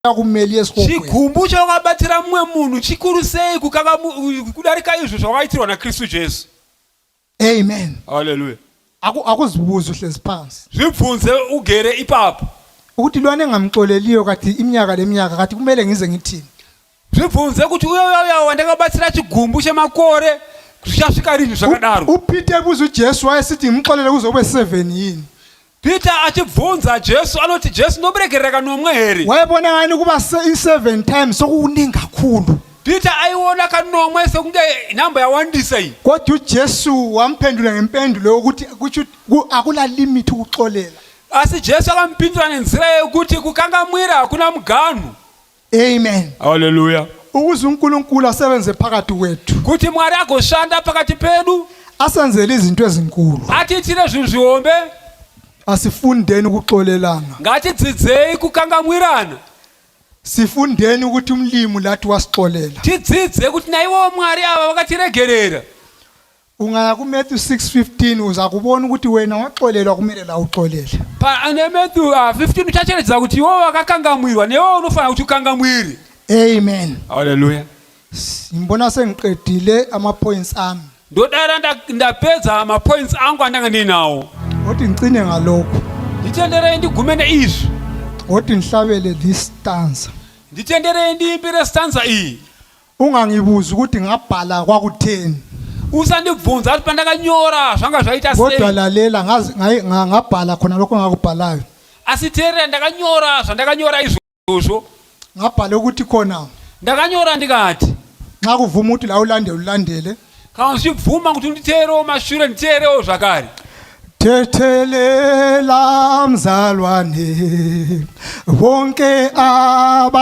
kumeli esikhokhweni. Chikumbusho kwabathira mwe munhu chikuru sei kudarika izvo zvawaitirwa naKristu Jesu. Amen. Hallelujah. Akuzibuza uhlezi phansi. Zvibvunze ugere ipapo. Ukuthi lwana engamxoleliyo kathi iminyaka leminyaka kathi kumele ngize ngithini. Zvibvunze kuti uyoyoyo wandakabatsira chigumbu chemakore zvichasvika rini zvakadaro. uPeter ebuza uJesu wayesithi ngimxolele kuzobe 7 yini. Peter achibvunza Jesu anoti Jesu nomuregerera kanomwe here. Wayebona ngani kuba 7 times sokuningi kakhulu. Peter ayiona kanomwe sekunge inamba yawandisa iyi. Kodwa uJesu wamphendula ngempendulo yokuthi akula limit ukuxolela. Asi Jesu akampindula nenzira yokuthi kukangamwira hakuna muganu. Amen. Hallelujah. Ukuze uNkulunkulu asebenze phakathi kwethu. Kuti Mwari agoshanda phakathi pedu. Asenzele izinto ezinkulu. Atithire zvinhu zviombe. Asifundeni ukuxolelana. Ngatidzidzei kukangamwirana. Sifundeni ukuthi umlimi lathi wasixolela. Tidzidze kuti naiwo Mwari ava vakatiregerera. Ungaya ku Matthew 6:15 uza kubona ukuthi wena waxolelwa kumele la uxolele. Pa Matthew 15 uchacheredza kuti iwo vakakangamwirwa newo unofanira kuti ukangamwire. Amen. Hallelujah. Ngimbona sengiqedile ama points ami. Ndodara ndapedza ama points angu andanga ndinawo. Othi ngicine ngalokho. Nditendere ndigume neizvi. Othi ngihlabele this stanza. Nditendere ndiimbire stanza iyi. Ungangibuza ukuthi ngabhala kwakutheni. Usandibvunza kuti pandakanyora zvanga zvaita sei. Kodwa lalela ngabhala khona lokho ngakubhalayo. Asiterera ndakanyora zvandakanyora izvozvo. Ngabhala ukuthi khona. Ndakanyora ndikati. Nxa kuvuma ukuthi la ulandele. Kana zvibvuma kuti nditeerewo mashure nditeerewo zvakare. Thethelela mzalwane bonke abakonayo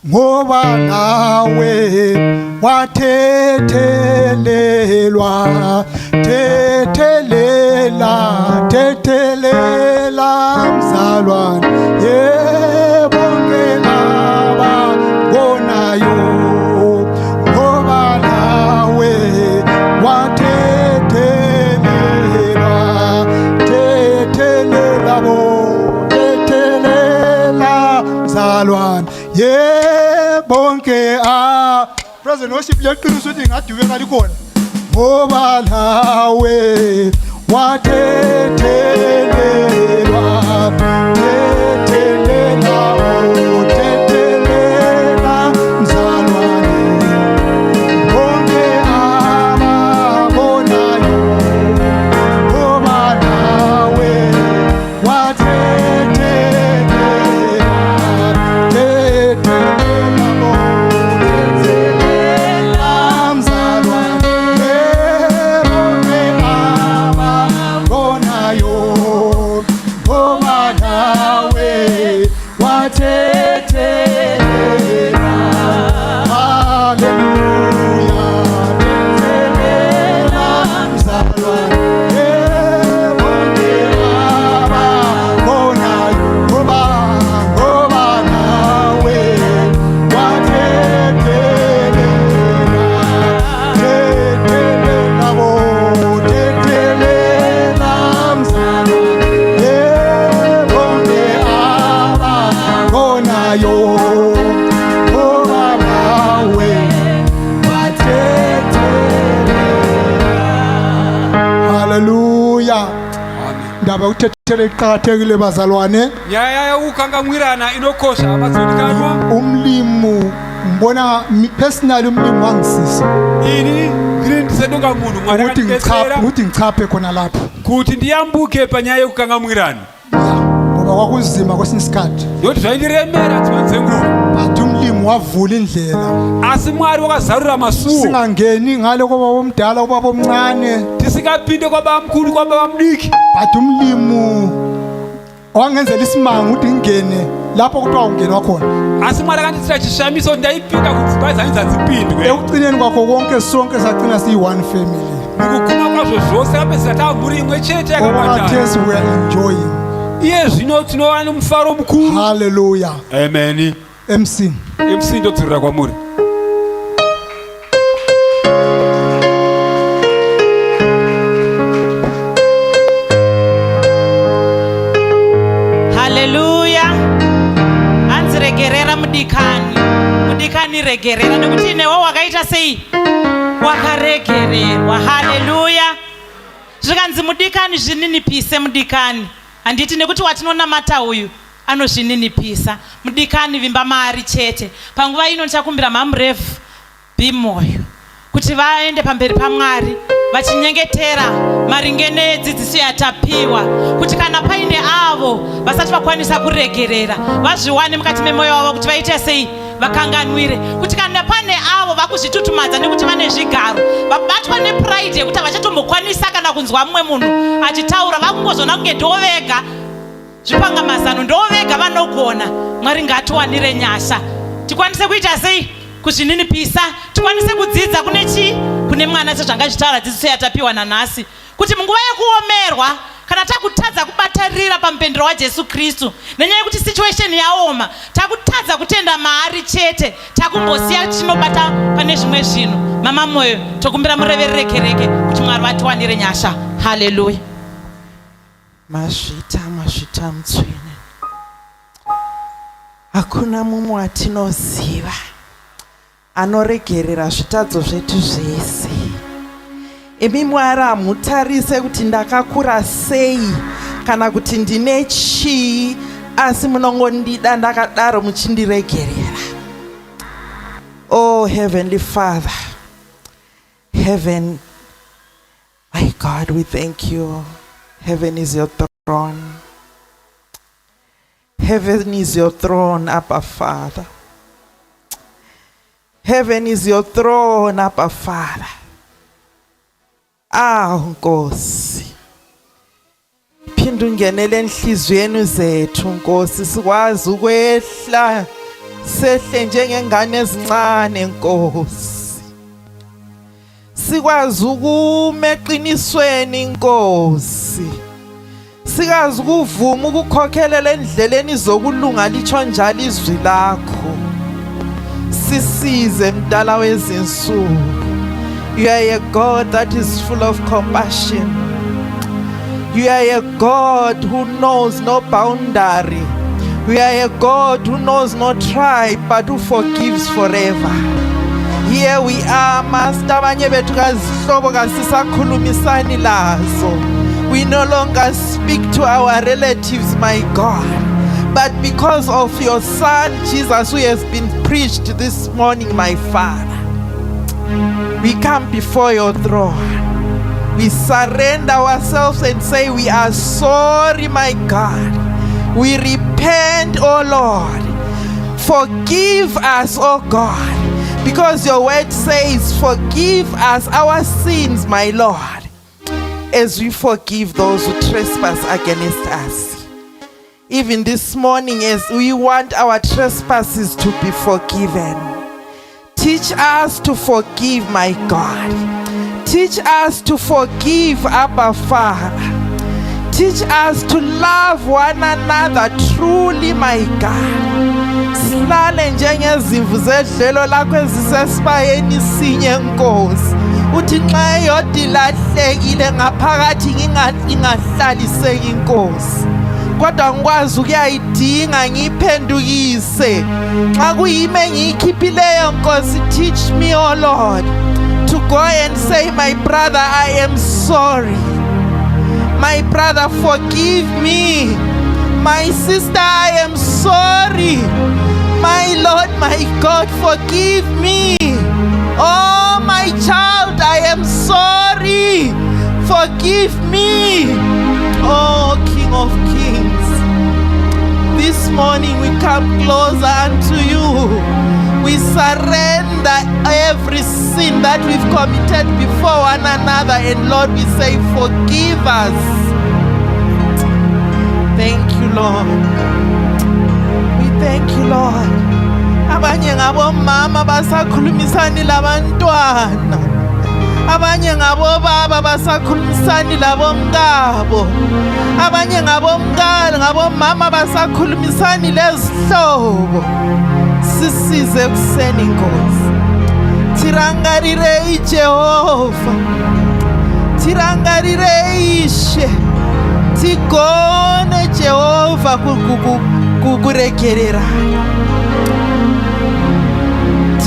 ngoba nawe wathethelelwa thethelela mzalwane bonke abakonayo ngoba nawe bonke President worship leqiniso ukuthi ngaduke ngalikhona ngoba lawe wathethelelwa mzalwane bonke ababonayo ngoba lawe ndaba uthethele iqhakathekile bazalwane. Nyaya yokukangamwirana inokosha abazodikanwa. Umlimu mbona personally umlimu wangisisa. Ini ngirindisendonga munhu Mwari akandidetsera. Ukuthi ngichaphe khona lapho. Kuti ndiyambuke panyaya yokukangamwirana. Ngoba kwakuzima kwesinye isikhathi. Ndoti zvaindiremera dzimwe dzenguva. But umlimu wavula indlela. Asi Mwari wakazarura masuo. Singangeni ngale kwaba omdala kwaba omncane. Tisingapinde kwaba mkhulu kwaba mdiki. But umlimu wangenzela isimanga ukuthi ngene lapho kuthiwa ungenwa khona. Asi Mwari akanditsira chishamiso ndaipinda kudzimba dzanzadzipindwe. Ekugcineni kwakho konke sonke sagcina siyi-one family. Mukuguma kwazvo zvose kapedzisira tava mhuri imwe chete yakabatana. We are enjoying. Iye zvino tinowana mufaro mukuru. Hallelujah. Amen. MC ndodzurira kwamuri. Hallelujah. mudikani regerera, nekuti newo wakaita sei? Wakaregererwa. Haleluya. Zvikanzi mudikani zvininipise mudikani. Handiti nekuti watinonamata uyu anozvininipisa. Mudikani vimba maari chete. Panguva ino ndichakumbira mamurefu bhimoyo kuti vaende pamberi paMwari vachinyengetera maringe nedzidziso yatapiwa, kuti kana paine avo vasati vakwanisa kuregerera vazviwane mukati memoyo wavo kuti vaite sei? Vakanganwire. Kuti kana pane avo vakuzvitutumadza nekuti vane zvigaro, vabatwa nepride yekuti havachatombokwanisa kana kunzwa mumwe munhu achitaura, vakungozona kunge ndovega zvipangamazano, ndovega vanogona. Mwari ngatiwanire nyasha tikwanise kuita sei? Kuzvininipisa, tikwanise kudzidza kune mwana sezvanga zvitaura dzidziso yatapiwa nanhasi, kuti munguva yekuomerwa kana takutadza kubatarira pamupendero waJesu Kristu, nenyaya yekuti situation yaoma, takutadza kutenda maari chete, takumbosiya chinobata pane zvimwe zvinhu. Mama moyo, tokumbira mureverere kereke kuti Mwari vatiwanire nyasha. Haleluya. Masvita mutsvene, hakuna mumwe watinoziva anoregerera zvitadzo zvetu zvese. Imi Mwari hamutarise kuti ndakakura sei kana kuti ndine chii, asi munongondida ndakadaro muchindiregerera. Oh Heavenly Father, heaven, my God, we thank you. Heaven is your throne. Heaven is your throne, Abba Father. Heaven is your throne, Abba Father. Nkosi, phinda ungenele enhliziyweni zethu Nkosi, sikwazi ukwehla sehle njengengane ezincane Nkosi, sikwazi ukuma eqinisweni Nkosi, sikwazi ukuvuma ukukhokhelela endleleni zokulunga litsho njalo izwi lakho. Sisize mdala wezinsuku. You are a God that is full of compassion. You are a God who knows no boundary. You are a God who knows no tribe, but who forgives forever. Here we are, Master. Abanye bethu kazihlobo kasisakhulumisani lazo. We no longer speak to our relatives, my God. But because of your Son, Jesus, who has been preached this morning, my Father, we come before your throne. We surrender ourselves and say, we are sorry, my God. We repent, oh Lord. Forgive us, oh God. Because your word says, forgive us our sins, my Lord, as we forgive those who trespass against us. Even this morning, as we want our trespasses to be forgiven, teach us to forgive, my God. Teach us to forgive, Abba Father. Teach us to love one another truly, my God. Silale njengezimvu zedlelo lakho ezisesibayeni sinye Nkosi. Uthi nxa yodwa ilahlekile ngaphakathi ingahlaliseki Nkosi. Kodwa ngikwazi ukuyayidinga ngiyiphendukise. Xa kuyime ngiyikhiphileyo Nkosi, teach me, oh Lord, to go and say, my brother, I am sorry. My brother, forgive me. My sister, I am sorry. My Lord, my God, forgive me. Oh, my child, I am sorry. Forgive me. Oh, King of Kings, this morning we come closer unto you. We surrender every sin that we've committed before one another, and Lord, we say, forgive us. Thank you, Lord. We thank you, Lord. Abanye ngabomama basakhulumisani labantwana. Abanye ngabobaba basakhulumisani labomkabo. Abanye ngabomama basakhulumisani lezihlobo. Sisize ekuseni Nkosi. Tirangarire iJehova. Tirangarire ishe. Tigone Jehova kukuregerera.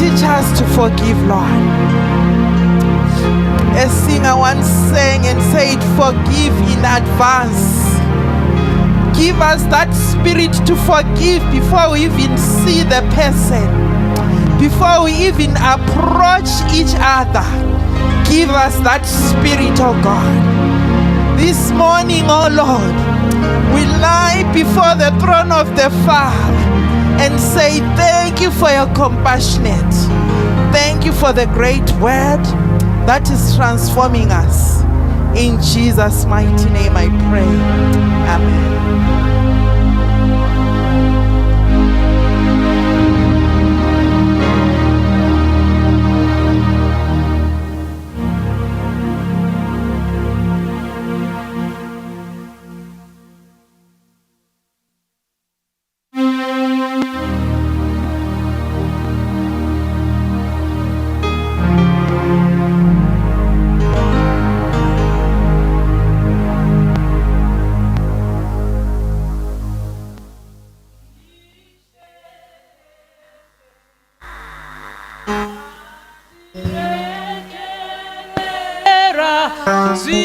Teach us to forgive, Lord. A singer once sang and said, forgive in advance. Give us that spirit to forgive before we even see the person, before we even approach each other. Give us that spirit, oh God. This morning, oh Lord, we lie before the throne of the Father and say, thank you for your compassionate. Thank you for the great word that is transforming us. In Jesus' mighty name I pray. Amen. Zwi